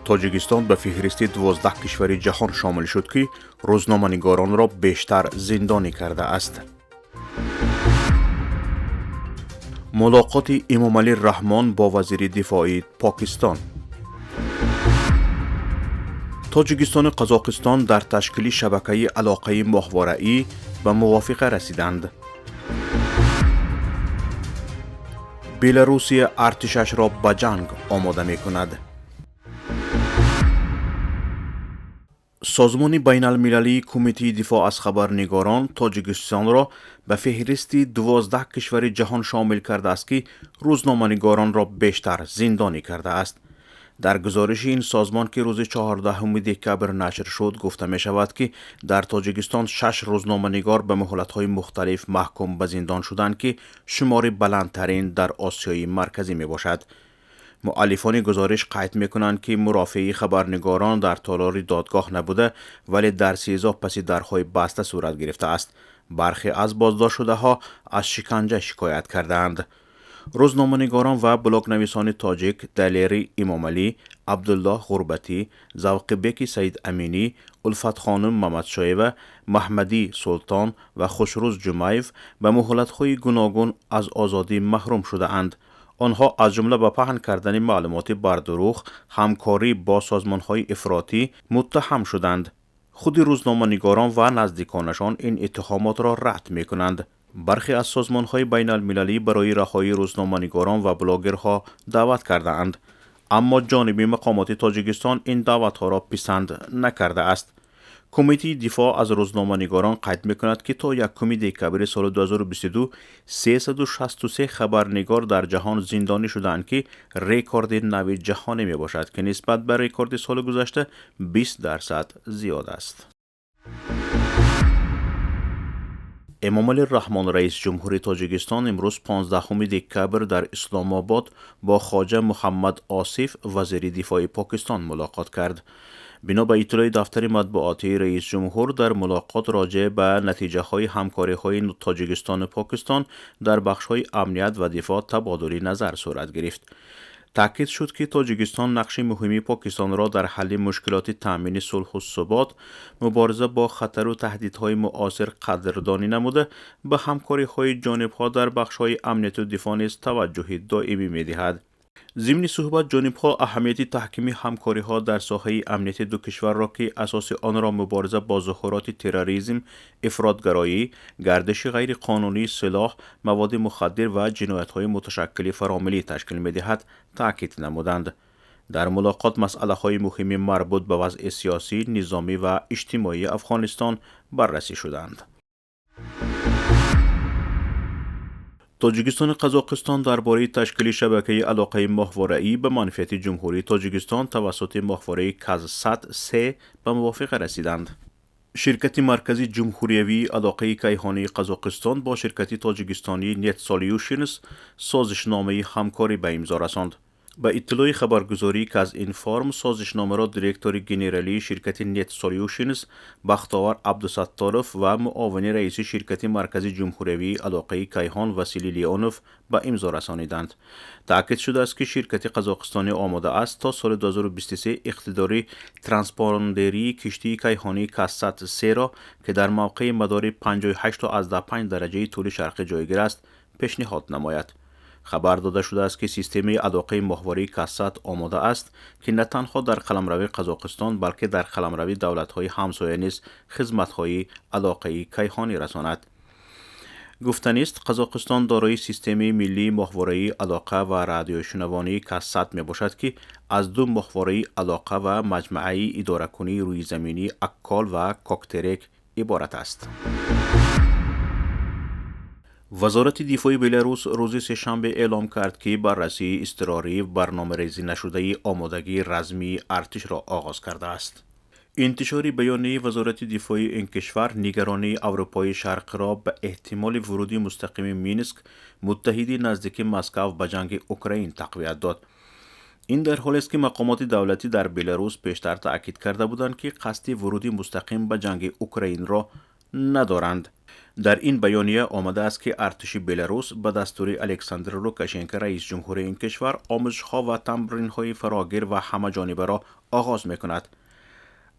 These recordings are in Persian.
تاجیکستان به فهرست 12 کشور جهان شامل شد که روزنامه‌نگاران را بیشتر زندانی کرده است. ملاقات امامعلی رحمان با وزیر دفاع پاکستان. تاجیکستان و قزاقستان در تشکیل شبکه علاقه ماهواره‌ای به موافقه رسیدند. بلاروسی ارتشش را به جنگ آماده می کند. سازمان بین المللی کمیته دفاع از خبرنگاران تاجیکستان را به فهرست 12 کشور جهان شامل کرده است که روزنامه‌نگاران را بیشتر زندانی کرده است. در گزارش این سازمان که روز 14 دکبر نشر شد گفته می شود که در تاجیکستان 6 روزنامه‌نگار به مهلت‌های مختلف محکوم به زندان شدند که شمار بلندترین در آسیای مرکزی می باشد. مؤلفان گزارش قید می کنند که مرافعه خبرنگاران در تالار دادگاه نبوده ولی در سیزا پس درهای بسته صورت گرفته است. برخی از بازداشت شده ها از شکنجه شکایت کردند. روزنامه‌نگاران و بلاگ نویسان تاجیک دلیری امامعلی، عبدالله غربتی، ذوقبک سید امینی، الفت خانم محمدشایه، محمدی سلطان و خوشروز جمایف به مهلت‌های گوناگون از آزادی محروم شده اند. آنها از جمله به پهن کردن معلومات بر دروغ، همکاری با سازمان‌های افراطی متهم شدند. خود روزنامه‌نگاران و نزدیکانشان این اتهامات را رد می‌کنند. برخی از سازمان‌های بین المللی برای رهایی روزنامه‌نگاران و بلاگرها دعوت کرده اند، اما جانب مقامات تاجیکستان این دعوت‌ها را پسند نکرده است. کمیته دفاع از روزنامه‌نگاران قید می‌کند که تا 1 دکبر سال 2022 363 خبرنگار در جهان زندانی شدند که رکورد نو جهانی میباشد که نسبت به رکورد سال گذشته 20% زیاد است. امامعلی رحمان رئیس جمهور تاجیکستان امروز 15 دکبر در اسلام آباد با خواجه محمد آصف وزیر دفاع پاکستان ملاقات کرد. بنا به اطلاع دفتر مطبوعاتی رئیس جمهور در ملاقات راجع به نتیجه های همکاری های تاجیکستان و پاکستان در بخش های امنیت و دفاع تبادل نظر صورت گرفت. تاکید شد که تاجیکستان نقش مهمی پاکستان را در حل مشکلات تامین صلح و ثبات، مبارزه با خطر و تهدیدهای معاصر قدردانی نموده به همکاری های جانبها در بخش های امنیت و دفاع نیز توجه دائمی می‌دهد. ضمن صحبت جانبها اهمیت تحکیم همکاری ها در ساحه امنیت دو کشور را که اساس آن را مبارزه با ظاهرات تروریسم، افراطگرایی، گردش غیر قانونی سلاح، مواد مخدر و جنایت های متشکل فراملی تشکیل می دهد تاکید نمودند. در ملاقات مسئله های مهم مربوط به وضع سیاسی، نظامی و اجتماعی افغانستان بررسی شدند. تاجیکستان و قزاقستان درباره تشکیل شبکه علاقه ماهواره‌ای به منفعت جمهوری تاجیکستان توسط ماهواره کازسات 3 به موافقه رسیدند. شرکت مرکزی جمهوریوی علاقه کیهانی قزاقستان با شرکت تاجیکستانی نت سالیوشنز سازشنامه همکاری به امضا رساند. به اطلاع خبرگزاری که از اینفارم سازشنامه را دیرکتور گنرالی شرکت نت سالیوشنز بختیار عبدالستارف و معاون رئیس شرکت مرکزی جمهوریوی علاقه کیهان وسیلی لیونوف به امضا رسانیدند. تاکید شده است که شرکت قزاقستانی آماده است تا سال 2023 اقتدار ترانسپاندری کشتی کیهانی کازسات 3 را که در موقع مدار 58.5 درجه طول شرق جایگیر است پیشنهاد نماید. خبر داده شده است که سیستم علاقه ماهواره کازسات آماده است که نه تنها در قلمرو قزاقستان بلکه در قلمرو دولت‌های همسایه نیز خدمت‌های علاقه کیهانی رساند. گفتنی است قزاقستان دارای سیستم ملی ماهواره علاقه و رادیوشنوانی کازسات میباشد که از دو ماهواره علاقه و مجموعه اداره کنی روی زمینی اکال و کوکترک عبارت است. وزارت دفاع بلاروس روز سه‌شنبه اعلام کرد که بررسی اضطراری برنامه‌ریزی نشده آمادگی رزمی ارتش را آغاز کرده است. انتشار بیانیه وزارت دفاع این کشور نگرانی اروپای شرق را به احتمال ورود مستقیم مینسک متحدی نزدیک مسکو به جنگ اوکراین تقویت داد. این در حالی است که مقامات دولتی در بلاروس پیشتر تاکید کرده بودند که قصد ورود مستقیم به جنگ اوکراین را ندارند. در این بیانیه آمده است که ارتش بلاروس به دستور الکساندر لوکاشنکو رئیس جمهور این کشور آموزش‌ها و تمرین‌های فراگیر و همه‌جانبه را آغاز می‌کند.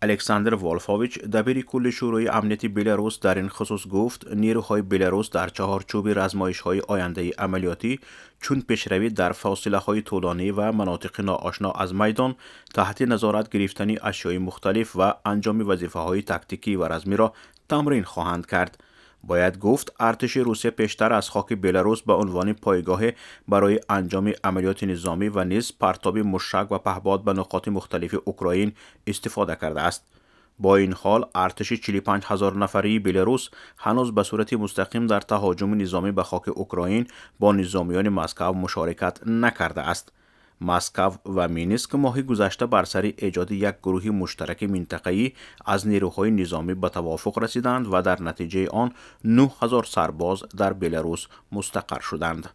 الکساندر والفوویچ دبیر کل شورای امنیتی بلاروس در این خصوص گفت نیروهای بلاروس در چهارچوب آزمایش‌های آینده عملیاتی چون پیشروی در فاصله‌های طولانی و مناطق ناآشنا از میدان تحت نظارت گرفتن اشیاء مختلف و انجام وظیفه‌های تاکتیکی و رزمی را تمرین خواهند کرد. باید گفت ارتش روسیه پیشتر از خاک بلاروس به عنوان پایگاه برای انجام عملیات نظامی و نیز پرتاب مشک و پهپاد به نقاط مختلف اوکراین استفاده کرده است. با این حال ارتش 45,000 نفری بلاروس هنوز به صورت مستقیم در تهاجم نظامی به خاک اوکراین با نظامیان مسکو مشارکت نکرده است. مسکو و مینسک ماه گذشته بر سر ایجاد یک گروه مشترک منطقه‌ای از نیروهای نظامی به توافق رسیدند و در نتیجه آن 9,000 سرباز در بلاروس مستقر شدند.